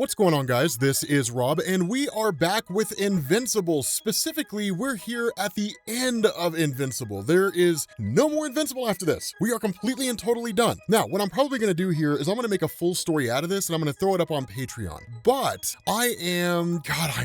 What's going on, guys? This is Rob, and we are back with Invincible. Specifically, we're here at the end of Invincible. There is no more Invincible after this. We are completely and totally done. Now, what I'm probably going to do here is I'm going to make a full story out of this, and I'm going to throw it up on Patreon. But I am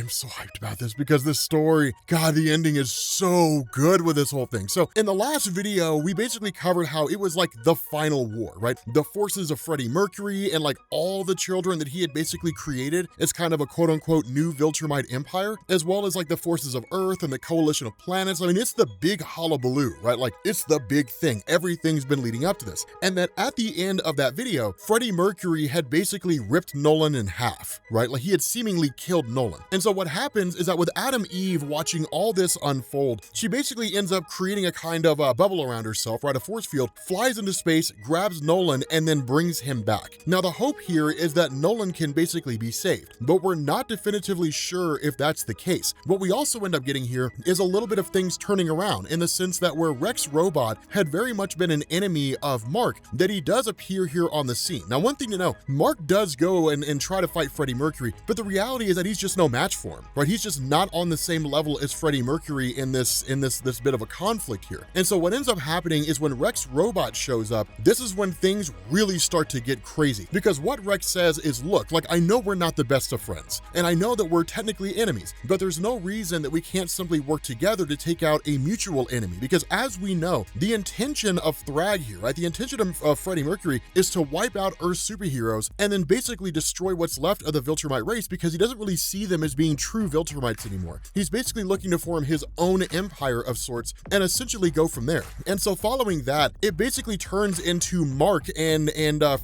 so hyped about this because this story, the ending is so good with this whole thing. So in the last video, we basically covered how it was like the final war, right? The forces of Freddie Mercury and like all the children that he had basically created as kind of a quote-unquote new Viltrumite empire, as well as like the forces of Earth and the coalition of planets. I mean, it's the big hullabaloo, right? Like, it's the big thing. Everything's been leading up to this. And that at the end of that video, Freddie Mercury had basically ripped Nolan in half, right? Like, he had seemingly killed Nolan. And so what happens is that with Adam Eve watching all this unfold, she basically ends up creating a kind of a bubble around herself, right? A force field, flies into space, grabs Nolan, and then brings him back. Now, the hope here is that Nolan can basically be saved, but we're not definitively sure if that's the case. What we also end up getting here is a little bit of things turning around in the sense that where Rex Robot had very much been an enemy of Mark, that he does appear here on the scene. Now, one thing to know, Mark does go and try to fight Freddie Mercury, but the reality is that he's just no match for him, right? He's just not on the same level as Freddie Mercury in this bit of a conflict here. And so what ends up happening is when Rex Robot shows up, this is when things really start to get crazy, because what Rex says is, look, like, I know we're not the best of friends, and I know that we're technically enemies, but there's no reason that we can't simply work together to take out a mutual enemy, because as we know, the intention of Thragg here, right, the intention of Freddie Mercury is to wipe out Earth's superheroes and then basically destroy what's left of the Viltrumite race, because he doesn't really see them as being true Viltrumites anymore. He's basically looking to form his own empire of sorts and essentially go from there. And so following that, it basically turns into Mark and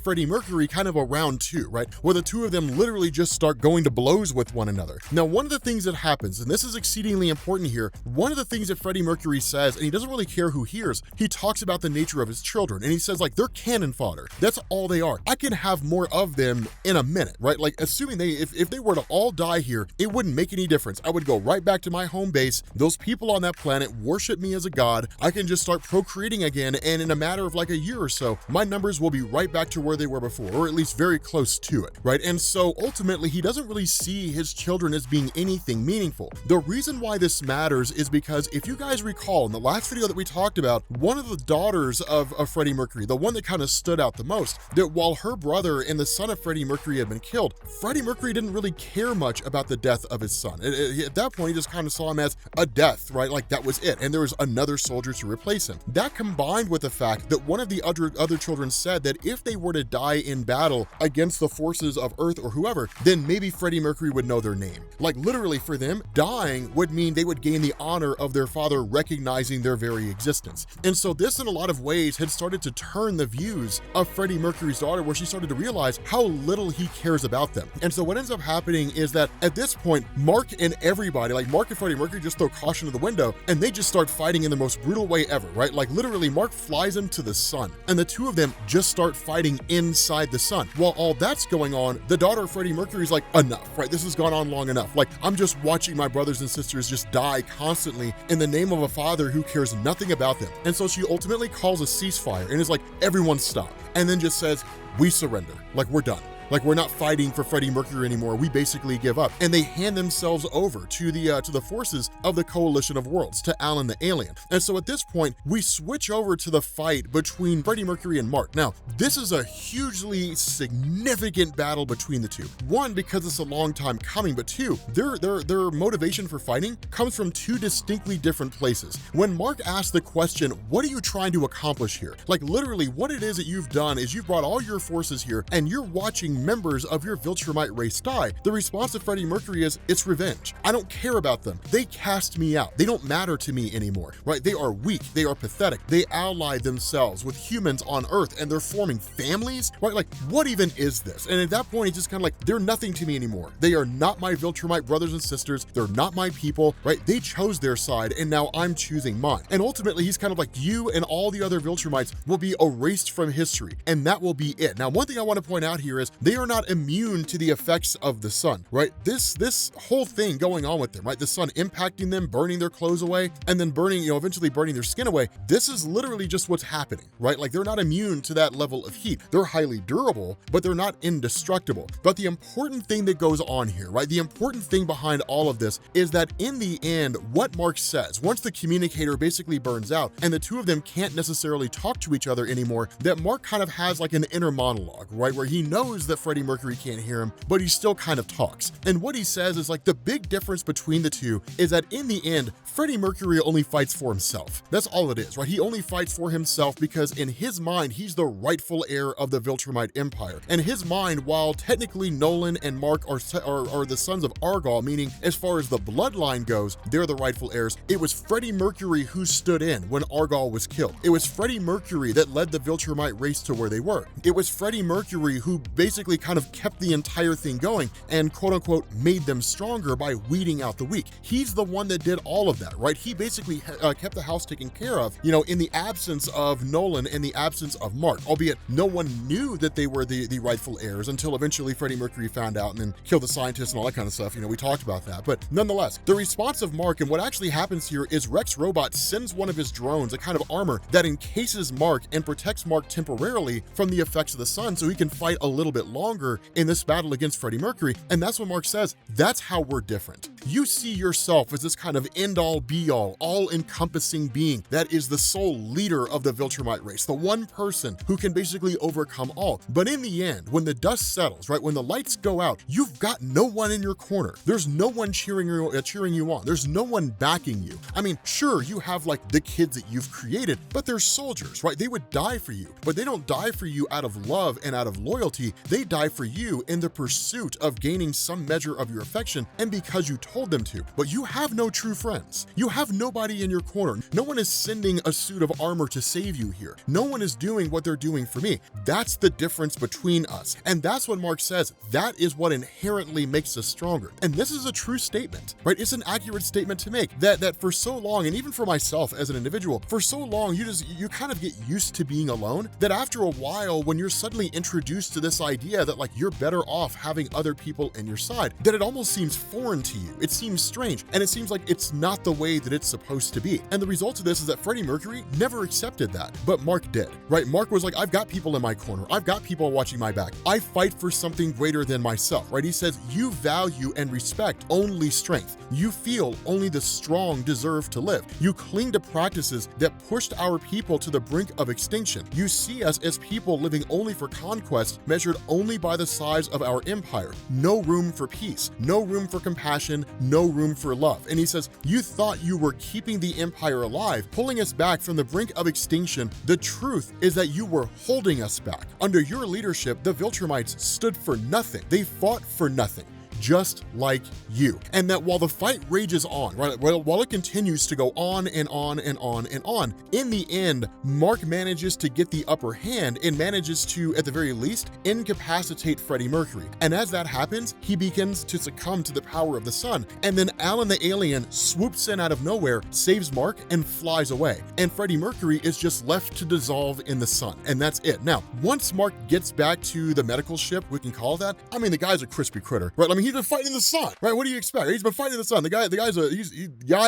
Freddie Mercury kind of a round two, right, where the two of them literally just start going to blows with one another. Now, one of the things that happens, and this is exceedingly important here, one of the things that Freddie Mercury says, and he doesn't really care who hears, he talks about the nature of his children, and he says, like, they're cannon fodder. That's all they are. I can have more of them in a minute, right? Like, assuming if they were to all die here, it wouldn't make any difference. I would go right back to my home base. Those people on that planet worship me as a god. I can just start procreating again, and in a matter of like a year or so, my numbers will be right back to where they were before, or at least very close to it, right? And so ultimately, he doesn't really see his children as being anything meaningful. The reason why this matters is because if you guys recall in the last video that we talked about, one of the daughters of Freddie Mercury, the one that kind of stood out the most, that while her brother and the son of Freddie Mercury had been killed, Freddie Mercury didn't really care much about the death of his son. At that point, he just kind of saw him as a death, right? Like, that was it. And there was another soldier to replace him. That combined with the fact that one of the other children said that if they were to die in battle against the forces of Earth or whoever, then maybe Freddie Mercury would know their name. Like, literally for them, dying would mean they would gain the honor of their father recognizing their very existence. And so this, in a lot of ways, had started to turn the views of Freddie Mercury's daughter, where she started to realize how little he cares about them. And so what ends up happening is that at this point, Mark and everybody, like Mark and Freddie Mercury, just throw caution to the window, and they just start fighting in the most brutal way ever, right? Like, literally, Mark flies into the sun, and the two of them just start fighting inside the sun. While all that's going on, the daughter of Freddie Mercury is like, enough, right? This has gone on long enough. Like, I'm just watching my brothers and sisters just die constantly in the name of a father who cares nothing about them. And so she ultimately calls a ceasefire and is like, everyone stop. And then just says, we surrender. Like, we're done. Like, we're not fighting for Freddie Mercury anymore. We basically give up. And they hand themselves over to the forces of the Coalition of Worlds, to Alan the Alien. And so at this point, we switch over to the fight between Freddie Mercury and Mark. Now, this is a hugely significant battle between the two. One, because it's a long time coming, but two, their motivation for fighting comes from two distinctly different places. When Mark asked the question, what are you trying to accomplish here? Like, literally, what it is that you've done is you've brought all your forces here, and you're watching members of your Viltrumite race die. The response of Freddie Mercury is, it's revenge. I don't care about them. They cast me out. They don't matter to me anymore, right? They are weak. They are pathetic. They ally themselves with humans on Earth, and they're forming families, right? Like, what even is this? And at that point, he's just kind of like, they're nothing to me anymore. They are not my Viltrumite brothers and sisters. They're not my people, right? They chose their side, and now I'm choosing mine. And ultimately, he's kind of like, you and all the other Viltrumites will be erased from history, and that will be it. Now, one thing I want to point out here is they they are not immune to the effects of the sun, right? This whole thing going on with them, right? The sun impacting them, burning their clothes away, and then burning, eventually burning their skin away. This is literally just what's happening, right? Like they're not immune to that level of heat. They're highly durable, but they're not indestructible. But the important thing that goes on here, right? The important thing behind all of this is that in the end, what Mark says, once the communicator basically burns out and the two of them can't necessarily talk to each other anymore, that Mark kind of has like an inner monologue, right? Where he knows that Freddie Mercury can't hear him, but he still kind of talks. And what he says is like the big difference between the two is that in the end, Freddie Mercury only fights for himself. That's all it is, right? He only fights for himself because in his mind, he's the rightful heir of the Viltrumite Empire. In his mind, while technically Nolan and Mark are the sons of Argal, meaning as far as the bloodline goes, they're the rightful heirs, it was Freddie Mercury who stood in when Argal was killed. It was Freddie Mercury that led the Viltrumite race to where they were. It was Freddie Mercury who basically kind of kept the entire thing going and quote unquote made them stronger by weeding out the weak. He's the one that did all of that, right? He basically kept the house taken care of, in the absence of Nolan, in the absence of Mark, albeit no one knew that they were the rightful heirs until eventually Freddie Mercury found out and then killed the scientists and all that kind of stuff. We talked about that. But nonetheless, the response of Mark and what actually happens here is Rex Robot sends one of his drones, a kind of armor that encases Mark and protects Mark temporarily from the effects of the sun so he can fight a little bit longer in this battle against Freddie Mercury. And that's what Mark says. That's how we're different. You see yourself as this kind of end-all be-all, all-encompassing being that is the sole leader of the Viltrumite race, the one person who can basically overcome all. But in the end, when the dust settles, right, when the lights go out, you've got no one in your corner. There's no one cheering you on. There's no one backing you. I mean, sure, you have like the kids that you've created, but they're soldiers, right? They would die for you, but they don't die for you out of love and out of loyalty. They die for you in the pursuit of gaining some measure of your affection and because you told them to. But you have no true friends. You have nobody in your corner. No one is sending a suit of armor to save you here. No one is doing what they're doing for me. That's the difference between us. And that's what Mark says. That is what inherently makes us stronger. And this is a true statement, right? It's an accurate statement to make that for so long, and even for myself as an individual, for so long, you kind of get used to being alone that after a while, when you're suddenly introduced to this idea that like you're better off having other people in your side, that it almost seems foreign to you. It seems strange. And it seems like it's not the way that it's supposed to be. And the result of this is that Freddie Mercury never accepted that, but Mark did, right? Mark was like, I've got people in my corner. I've got people watching my back. I fight for something greater than myself, right? He says, you value and respect only strength. You feel only the strong deserve to live. You cling to practices that pushed our people to the brink of extinction. You see us as people living only for conquest, measured only by the size of our empire. No room for peace, no room for compassion, no room for love. And he says, you thought you were keeping the empire alive, pulling us back from the brink of extinction. The truth is that you were holding us back. Under your leadership, the Viltrumites stood for nothing. They fought for nothing, just like you. And that while the fight rages on, right, while it continues to go on and on and on and on, in the end, Mark manages to get the upper hand and manages to, at the very least, incapacitate Freddie Mercury. And as that happens, he begins to succumb to the power of the sun. And then Alan the alien swoops in out of nowhere, saves Mark, and flies away. And Freddie Mercury is just left to dissolve in the sun. And that's it. Now, once Mark gets back to the medical ship, we can call that, I mean, the guy's a crispy critter, right? I mean, he's been fighting in the sun, right? What do you expect? He's been fighting in the sun. The guy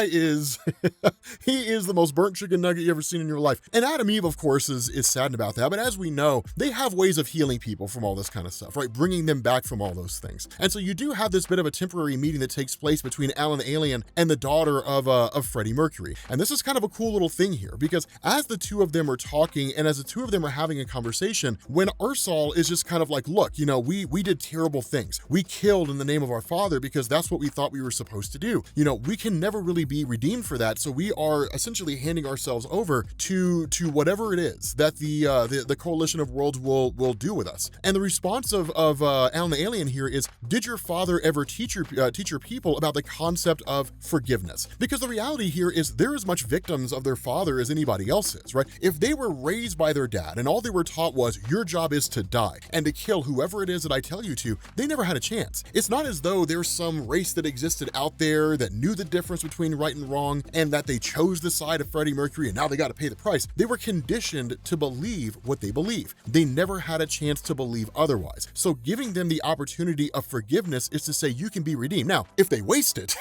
is he is the most burnt chicken nugget you ever seen in your life. And Adam Eve, of course, is saddened about that. But as we know, they have ways of healing people from all this kind of stuff, right? Bringing them back from all those things. And so you do have this bit of a temporary meeting that takes place between Alan the alien and the daughter of Freddie Mercury. And this is kind of a cool little thing here because as the two of them are talking and as the two of them are having a conversation, when Ursal is just kind of like, look, we did terrible things. We killed in the name of our father because that's what we thought we were supposed to do. We can never really be redeemed for that. So we are essentially handing ourselves over to whatever it is that the coalition of worlds will do with us. And the response of Alan the alien here is, did your father ever teach your people about the concept of forgiveness? Because the reality here is they're as much victims of their father as anybody else is, right? If they were raised by their dad and all they were taught was your job is to die and to kill whoever it is that I tell you to, they never had a chance. It's not not as though there's some race that existed out there that knew the difference between right and wrong and that they chose the side of Freddie Mercury and now they got to pay the price. They were conditioned to believe what they believe. They never had a chance to believe otherwise. So giving them the opportunity of forgiveness is to say you can be redeemed. Now, if they waste it,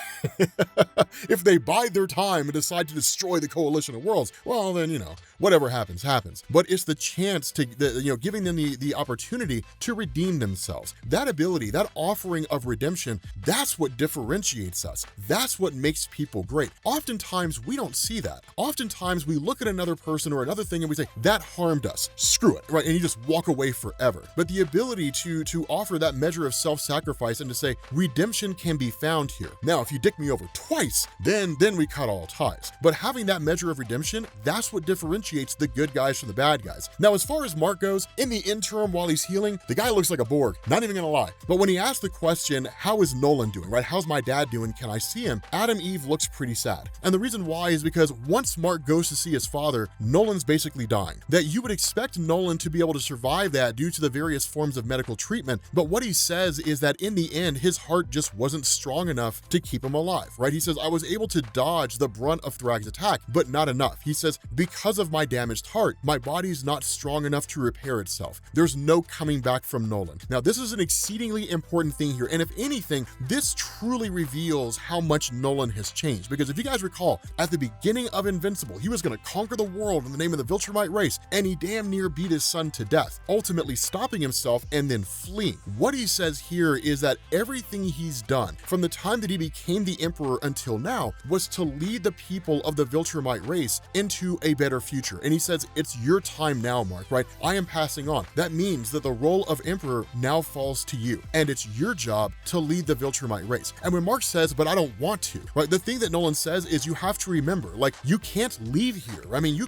if they bide their time and decide to destroy the coalition of worlds, well then, whatever happens, happens. But it's the chance to, giving them the opportunity to redeem themselves. That ability, that offering of redemption, that's what differentiates us. That's what makes people great. Oftentimes, we don't see that. Oftentimes, we look at another person or another thing and we say, that harmed us. Screw it, right? And you just walk away forever. But the ability to offer that measure of self-sacrifice and to say, redemption can be found here. Now, if you dick me over twice, then we cut all ties. But having that measure of redemption, that's what differentiates the good guys from the bad guys. Now, as far as Mark goes, in the interim while he's healing, the guy looks like a Borg, not even gonna lie. But when he asked the question, how is Nolan doing, right? How's my dad doing? Can I see him? Adam Eve looks pretty sad. And the reason why is because once Mark goes to see his father, Nolan's basically dying. That you would expect Nolan to be able to survive that due to the various forms of medical treatment. But what he says is that in the end, his heart just wasn't strong enough to keep him alive, right? He says, I was able to dodge the brunt of Thragg's attack, but not enough. He says, because of my damaged heart, my body's not strong enough to repair itself. There's no coming back from Nolan. Now, this is an exceedingly important thing here. And if anything, this truly reveals how much Nolan has changed. Because if you guys recall, at the beginning of Invincible, he was going to conquer the world in the name of the Viltrumite race, and he damn near beat his son to death, ultimately stopping himself and then fleeing. What he says here is that everything he's done from the time that he became the Emperor until now was to lead the people of the Viltrumite race into a better future. And he says, it's your time now, Mark, right? I am passing on. That means that the role of Emperor now falls to you, and it's your job to lead the Viltrumite race. And when Mark says, but I don't want to, right? The thing that Nolan says is you have to remember, like, you can't leave here. I mean, you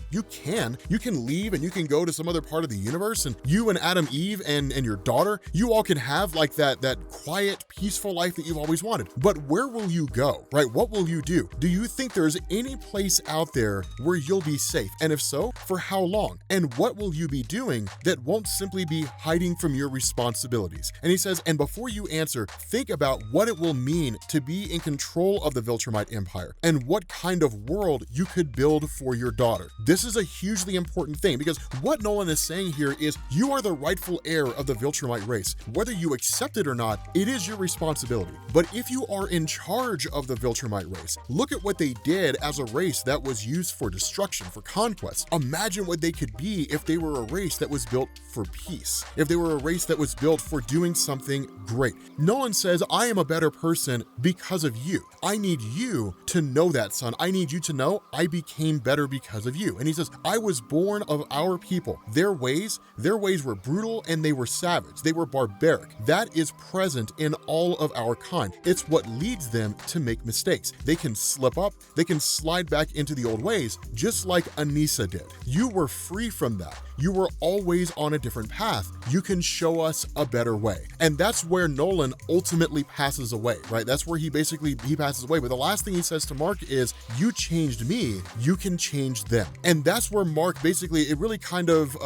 can leave and you can go to some other part of the universe, and you and Adam Eve and your daughter, you all can have like that quiet, peaceful life that you've always wanted. But where will you go, right? What will you do? Do you think there's any place out there where you'll be safe? And if so, for how long? And what will you be doing that won't simply be hiding from your responsibilities? And he says, and before you answer, think about what it will mean to be in control of the Viltrumite Empire and what kind of world you could build for your daughter. This is a hugely important thing because what Nolan is saying here is you are the rightful heir of the Viltrumite race. Whether you accept it or not, it is your responsibility. But if you are in charge of the Viltrumite race, look at what they did as a race that was used for destruction, for conquest. Imagine what they could be if they were a race that was built for peace, if they were a race that was built for doing something great. Nolan says, I am a better person because of you. I need you to know that, son. I need you to know I became better because of you. And he says, I was born of our people. Their ways were brutal and they were savage. They were barbaric. That is present in all of our kind. It's what leads them to make mistakes. They can slip up, they can slide back into the old ways, just like Anissa did. You were free from that. You were always on a different path. You can show us a better way. And that's where Nolan ultimately passes away, right? That's where he passes away. But the last thing he says to Mark is, you changed me, you can change them. And that's where Mark basically, it really kind of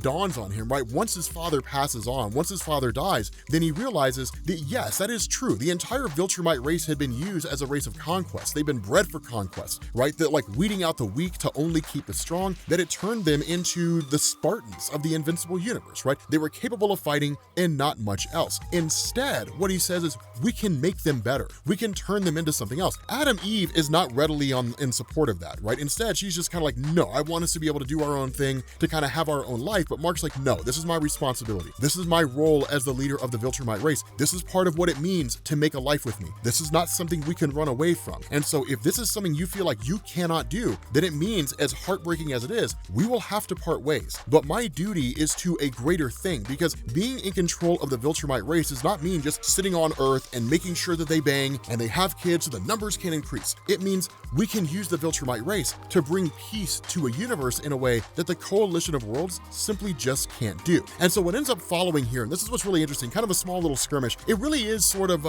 dawns on him, right? Once his father passes on, once his father dies, then he realizes that yes, that is true. The entire Viltrumite race had been used as a race of conquest. They've been bred for conquest, right? That like weeding out the weak to only keep the strong, that it turned them into the Spartans of the Invincible universe, right? They were capable of fighting and not much else. Instead, what he says is we can make them better. We can turn them into something else. Adam Eve is not readily in support of that, right? Instead, she's just kind of like, no, I want us to be able to do our own thing, to kind of have our own life. But Mark's like, no, this is my responsibility. This is my role as the leader of the Viltrumite race. This is part of what it means to make a life with me. This is not something we can run away from. And so if this is something you feel like you cannot do, then it means, as heartbreaking as it is, we will have to part ways. But my duty is to a greater thing, because being in control of the Viltrumite race does not mean just sitting on Earth and making sure that they bang and they have kids so the numbers can increase. It means we can use the Viltrumite race to bring peace to a universe in a way that the Coalition of Worlds simply just can't do. And so what ends up following here, and this is what's really interesting, kind of a small little skirmish, it really is sort of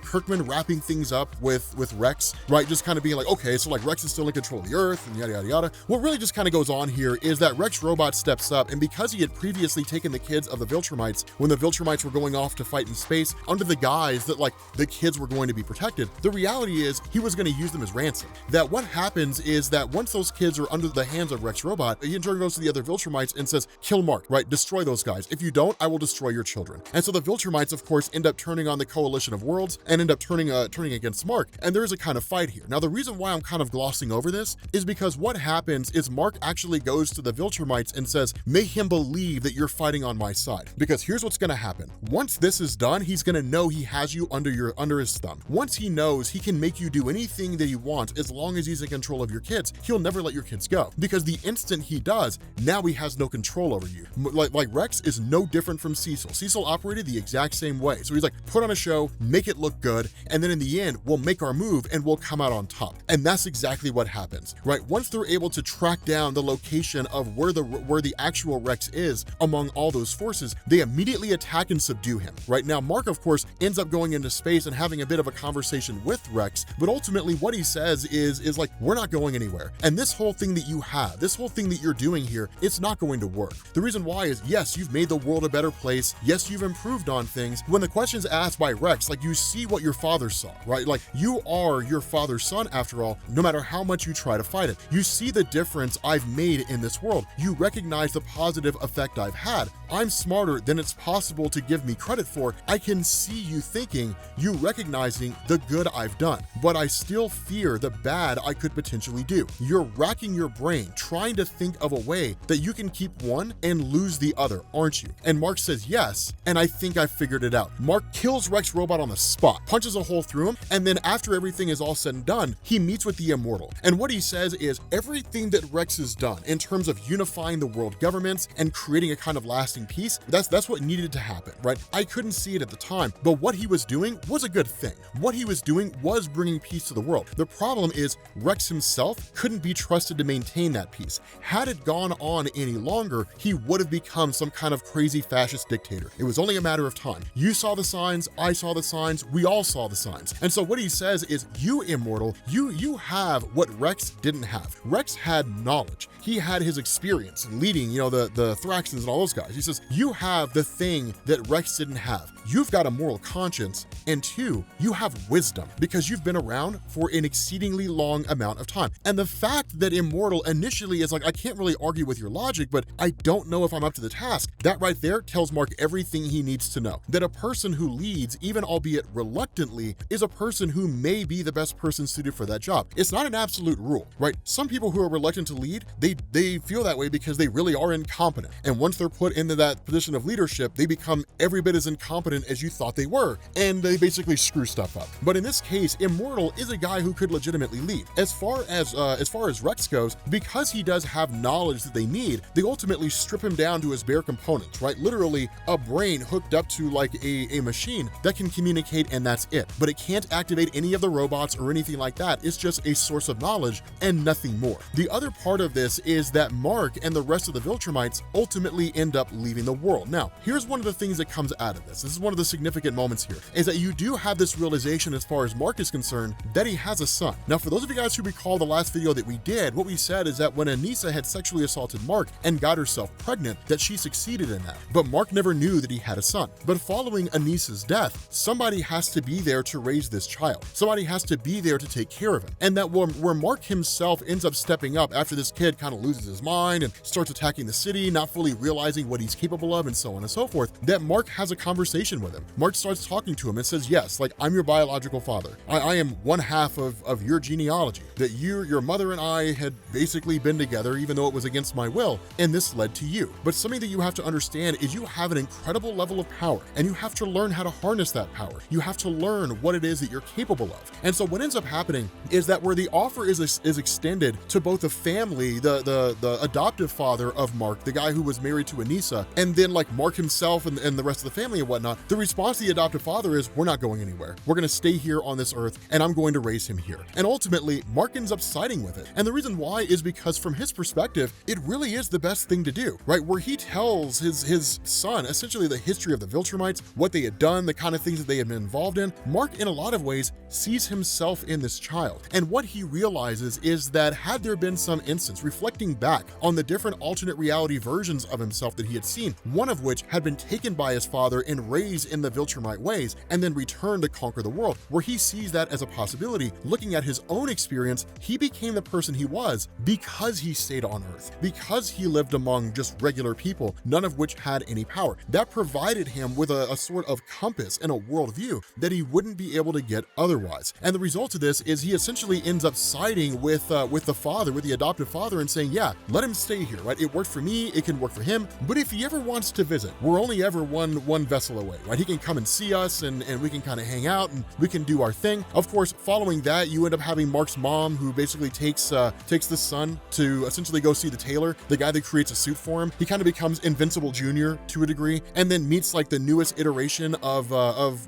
Kirkman wrapping things up with Rex, right? Just kind of being like, okay, so like Rex is still in control of the Earth and yada, yada, yada. What really just kind of goes on here is that Rex Robot steps up, and because he had previously taken the kids of the Viltrumites when the Viltrumites were going off to fight in space under the the guise that like the kids were going to be protected. The reality is he was going to use them as ransom. That what happens is that once those kids are under the hands of Rex Robot, he in turn goes to the other Viltrumites and says, kill Mark, right? Destroy those guys. If you don't, I will destroy your children. And so the Viltrumites, of course, end up turning on the Coalition of Worlds and end up turning against Mark. And there is a kind of fight here. Now, the reason why I'm kind of glossing over this is because what happens is Mark actually goes to the Viltrumites and says, make him believe that you're fighting on my side. Because here's what's going to happen. Once this is done, he's going to know he has you under his thumb. Once he knows he can make you do anything that he wants, as long as he's in control of your kids, he'll never let your kids go. Because the instant he does, now he has no control over you. Like Rex is no different from Cecil. Cecil operated the exact same way. So he's like, put on a show, make it look good, and then in the end, we'll make our move and we'll come out on top. And that's exactly what happens, right? Once they're able to track down the location of where the actual Rex is among all those forces, they immediately attack and subdue him. Right now, Mark, of course, ends up going into space and having a bit of a conversation with Rex, but ultimately what he says is like, we're not going anywhere. And this whole thing that you have, this whole thing that you're doing here, it's not going to work. The reason why is, yes, you've made the world a better place. Yes, you've improved on things. When the question's asked by Rex, like, you see what your father saw, right? Like, you are your father's son after all, no matter how much you try to fight it. You see the difference I've made in this world. You recognize the positive effect I've had. I'm smarter than it's possible to give me credit for. I can see you thinking, you recognizing the good I've done, but I still fear the bad I could potentially do. You're racking your brain, trying to think of a way that you can keep one and lose the other, aren't you? And Mark says yes, and I think I figured it out. Mark kills Rex Robot on the spot, punches a hole through him, and then after everything is all said and done, he meets with the Immortal. And what he says is, everything that Rex has done in terms of unifying the world governments and creating a kind of lasting peace, that's what needed to happen, right? I couldn't see it at the time, but what he was doing was a good thing. What he was doing was bringing peace to the world. The problem is Rex himself couldn't be trusted to maintain that peace. Had it gone on any longer, he would have become some kind of crazy fascist dictator. It was only a matter of time. You saw the signs, I saw the signs, we all saw the signs. And so what he says is, you Immortal, you have what Rex didn't have. Rex had knowledge. He had his experience in leading, the Thraxans and all those guys. He says, you have the thing that Rex didn't have. You've got a moral conscience, and two, you have wisdom because you've been around for an exceedingly long amount of time. And the fact that Immortal initially is like, I can't really argue with your logic, but I don't know if I'm up to the task. That right there tells Mark everything he needs to know. That a person who leads, even albeit reluctantly, is a person who may be the best person suited for that job. It's not an absolute rule, right? Some people who are reluctant to lead, they feel that way because they really are incompetent. And once they're put into that position of leadership, they become every bit as incompetent as you thought they were, and they basically screw stuff up. But in this case, Immortal is a guy who could legitimately lead. As far as Rex goes, because he does have knowledge that they need, they ultimately strip him down to his bare components, right? Literally a brain hooked up to like a machine that can communicate, and that's it. But it can't activate any of the robots or anything like that. It's just a source of knowledge and nothing more. The other part of this is that Mark and the rest of the Viltrumites ultimately end up leaving the world. Now, here's one of the things that comes out of this. This is one of the significant moments here, is that you do have this realization as far as Mark is concerned that he has a son. Now, for those of you guys who recall the last video that we did, what we said is that when Anissa had sexually assaulted Mark and got herself pregnant, that she succeeded in that. But Mark never knew that he had a son. But following Anissa's death, somebody has to be there to raise this child. Somebody has to be there to take care of him. And that where Mark himself ends up stepping up after this kid kind of loses his mind and starts attacking the city, not fully realizing what he's capable of and so on and so forth, that Mark has a conversation with him. Mark starts talking to him and says, yes, like, I'm your biological father. I am one half of your genealogy, that your mother and I had basically been together even though it was against my will, and this led to you. But something that you have to understand is you have an incredible level of power, and you have to learn how to harness that power. You have to learn what it is that you're capable of. And so what ends up happening is that where the offer is extended to both the family, the adoptive father of Mark, the guy who was married to Anissa, and then like Mark himself and the rest of the family and whatnot, the response to the adoptive father is, we're not going anywhere. We're going to stay here on this earth, and I'm going to raise him here. And ultimately, Mark ends up siding with it. And the reason why is because from his perspective, it really is the best thing to do, right? Where he tells his son essentially the history of the Viltrumites, what they had done, the kind of things that they had been involved in. Mark, in a lot of ways, sees himself in this child. And what he realizes is that had there been some instance, reflecting back on the different alternate reality versions of himself that he had seen, one of which had been taken by his father and raised in the Viltrumites Viltrumite ways and then return to conquer the world, where he sees that as a possibility. Looking at his own experience, he became the person he was because he stayed on Earth, because he lived among just regular people, none of which had any power. That provided him with a sort of compass and a worldview that he wouldn't be able to get otherwise. And the result of this is he essentially ends up siding with the father, with the adoptive father, and saying, yeah, let him stay here, right? It worked for me, it can work for him, but if he ever wants to visit, we're only ever one vessel away, right? He can come and see us, and we can kind of hang out, and we can do our thing. Of course, following that, you end up having Mark's mom, who basically takes the son to essentially go see the tailor, the guy that creates a suit for him. He kind of becomes Invincible Jr. to a degree, and then meets like the newest iteration of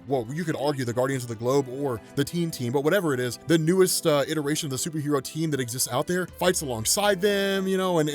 well, you could argue the Guardians of the Globe or the Teen Team, but whatever it is, the newest iteration of the superhero team that exists out there, fights alongside them, you know, and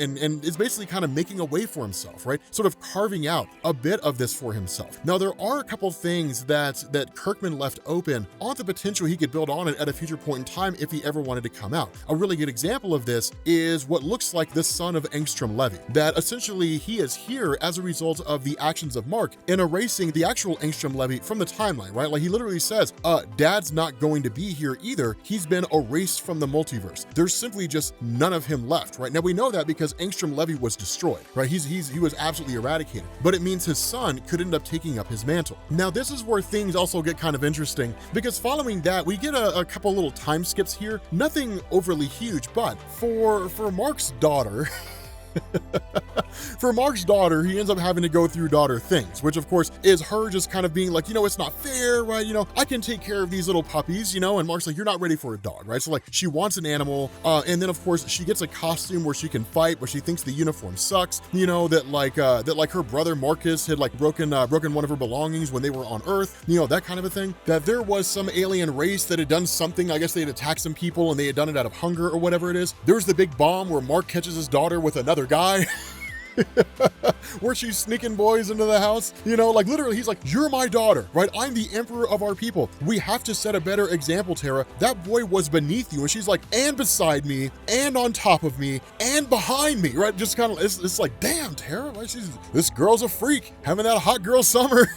is basically kind of making a way for himself, right? Sort of carving out a bit of this for himself. Now, there are a couple things that Kirkman left open on the potential he could build on it at a future point in time if he ever wanted to come out. A really good example of this is what looks like the son of Angstrom Levy, that essentially he is here as a result of the actions of Mark in erasing the actual Angstrom Levy from the timeline, right? Like he literally says, Dad's not going to be here either. He's been erased from the multiverse. There's simply just none of him left, right? Now we know that because Angstrom Levy was destroyed, right? He was absolutely eradicated, but it means his son could end up taking up his mantle. Now this is where things also get kind of interesting, because following that, we get a couple little time skips here. Nothing overly huge, but for Mark's daughter, for Mark's daughter, he ends up having to go through daughter things, which of course is her just kind of being like, you know, it's not fair, right? You know, I can take care of these little puppies, you know, and Mark's like, you're not ready for a dog, right? So like she wants an animal, and then of course she gets a costume where she can fight, but she thinks the uniform sucks, you know, that her brother Marcus had like broken one of her belongings when they were on Earth, you know, that kind of a thing. That there was some alien race that had done something, I guess they had attacked some people and they had done it out of hunger or whatever it is. There's the big bomb where Mark catches his daughter with another guy. Where she's sneaking boys into the house, you know, like literally he's like, you're my daughter, right? I'm the emperor of our people. We have to set a better example, Tara. That boy was beneath you. And she's like, and beside me, and on top of me, and behind me, right? Just kind of, it's like, damn, Tara, right? This girl's a freak, having that hot girl summer.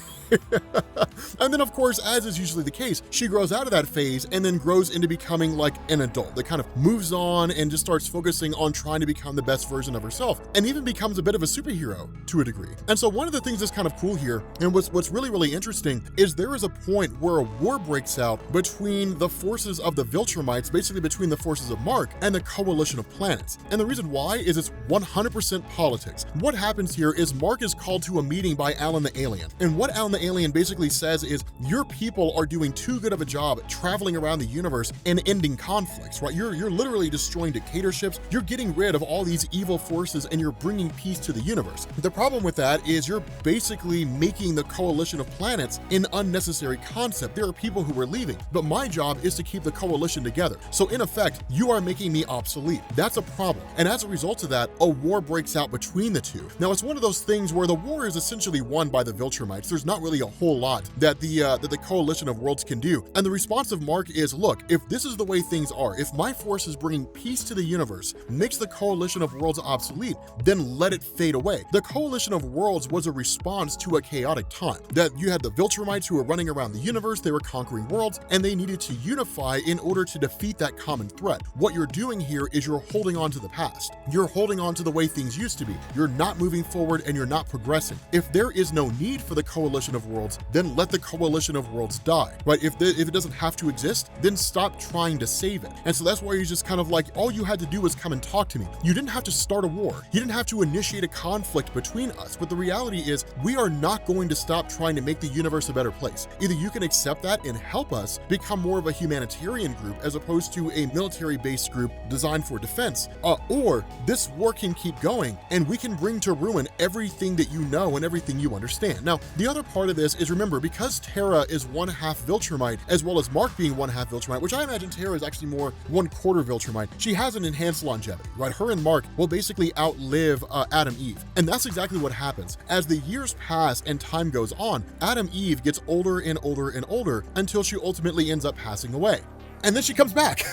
And then of course, as is usually the case, she grows out of that phase and then grows into becoming like an adult that kind of moves on and just starts focusing on trying to become the best version of herself, and even becomes a bit of a superhero to a degree. And so one of the things that's kind of cool here, and what's really interesting, is there is a point where a war breaks out between the forces of the Viltrumites, basically between the forces of Mark and the coalition of planets. And the reason why is it's 100% politics. What happens here is Mark is called to a meeting by Alan the Alien, and what Alan the Alien basically says is, your people are doing too good of a job traveling around the universe and ending conflicts, right? You're literally destroying dictatorships, you're getting rid of all these evil forces, and you're bringing peace to the universe. The problem with that is you're basically making the coalition of planets an unnecessary concept. There are people who are leaving, but my job is to keep the coalition together. So in effect, you are making me obsolete. That's a problem. And as a result of that, a war breaks out between the two. Now, it's one of those things where the war is essentially won by the Viltrumites. There's not really a whole lot that the coalition of worlds can do. And the response of Mark is, look, if this is the way things are, if my force is bringing peace to the universe, makes the coalition of worlds obsolete, then let it fade away. The coalition of worlds was a response to a chaotic time, that you had the Viltrumites who were running around the universe, they were conquering worlds, and they needed to unify in order to defeat that common threat. What you're doing here is you're holding on to the past. You're holding on to the way things used to be. You're not moving forward and you're not progressing. If there is no need for the coalition of worlds, then let the coalition of worlds die, right? If it doesn't have to exist, then stop trying to save it. And so that's why he's just kind of like, all you had to do was come and talk to me. You didn't have to start a war. You didn't have to initiate a conflict between us. But the reality is, we are not going to stop trying to make the universe a better place. Either you can accept that and help us become more of a humanitarian group as opposed to a military-based group designed for defense, or this war can keep going and we can bring to ruin everything that you know and everything you understand. Now, the other part of this is, remember, because Tara is 1/2 Viltrumite, as well as Mark being 1/2 Viltrumite, which I imagine Tara is actually more 1/4 Viltrumite, she has an enhanced longevity, right? Her and Mark will basically outlive Adam Eve. And that's exactly what happens. As the years pass and time goes on, Adam Eve gets older and older and older until she ultimately ends up passing away. And then she comes back.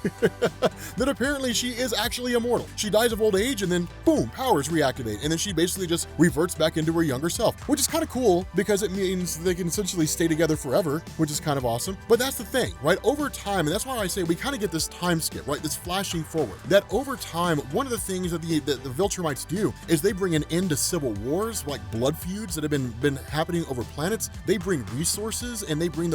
that apparently she is actually immortal. She dies of old age and then boom, powers reactivate, and then she basically just reverts back into her younger self, which is kind of cool because it means they can essentially stay together forever, which is kind of awesome. But that's the thing, right? Over time, and that's why I say we kind of get this time skip, right? This flashing forward. That over time, one of the things that the Viltrumites do is they bring an end to civil wars, like blood feuds that have been happening over planets. They bring resources and they bring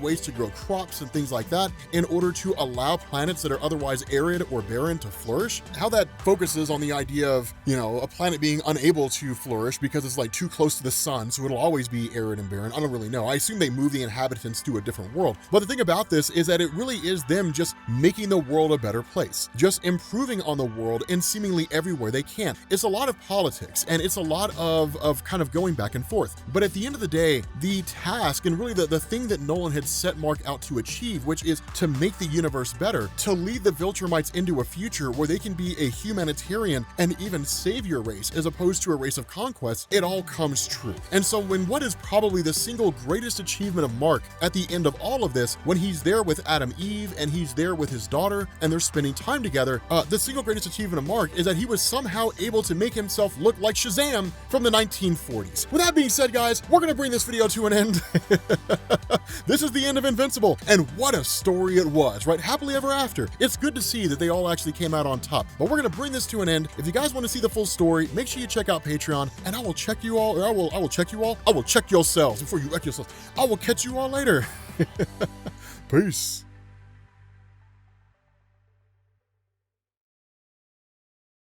ways to grow crops and things like that in order to allow planets that are otherwise arid or barren to flourish. How that focuses on the idea of, you know, a planet being unable to flourish because it's like too close to the sun, so it'll always be arid and barren. I don't really know. I assume they move the inhabitants to a different world. But the thing about this is that it really is them just making the world a better place, just improving on the world in seemingly everywhere they can. It's a lot of politics and it's a lot of kind of going back and forth. But at the end of the day, the task and really the thing that Nolan had set Mark out to achieve, which is to make the universe better, to lead the Viltrumites into a future where they can be a humanitarian and even savior race as opposed to a race of conquest, it all comes true. And so when what is probably the single greatest achievement of Mark at the end of all of this, when he's there with Adam Eve and he's there with his daughter and they're spending time together, the single greatest achievement of Mark is that he was somehow able to make himself look like Shazam from the 1940s. With that being said, guys, we're gonna bring this video to an end. This is the end of Invincible, and what a story it was, right? Happily ever after. It's good to see that they all actually came out on top, but we're gonna bring this to an end. If you guys want to see the full story, make sure you check out Patreon, and I will check you all, or I will check you all. I will check yourselves before you wreck yourselves. I will catch you all later. Peace.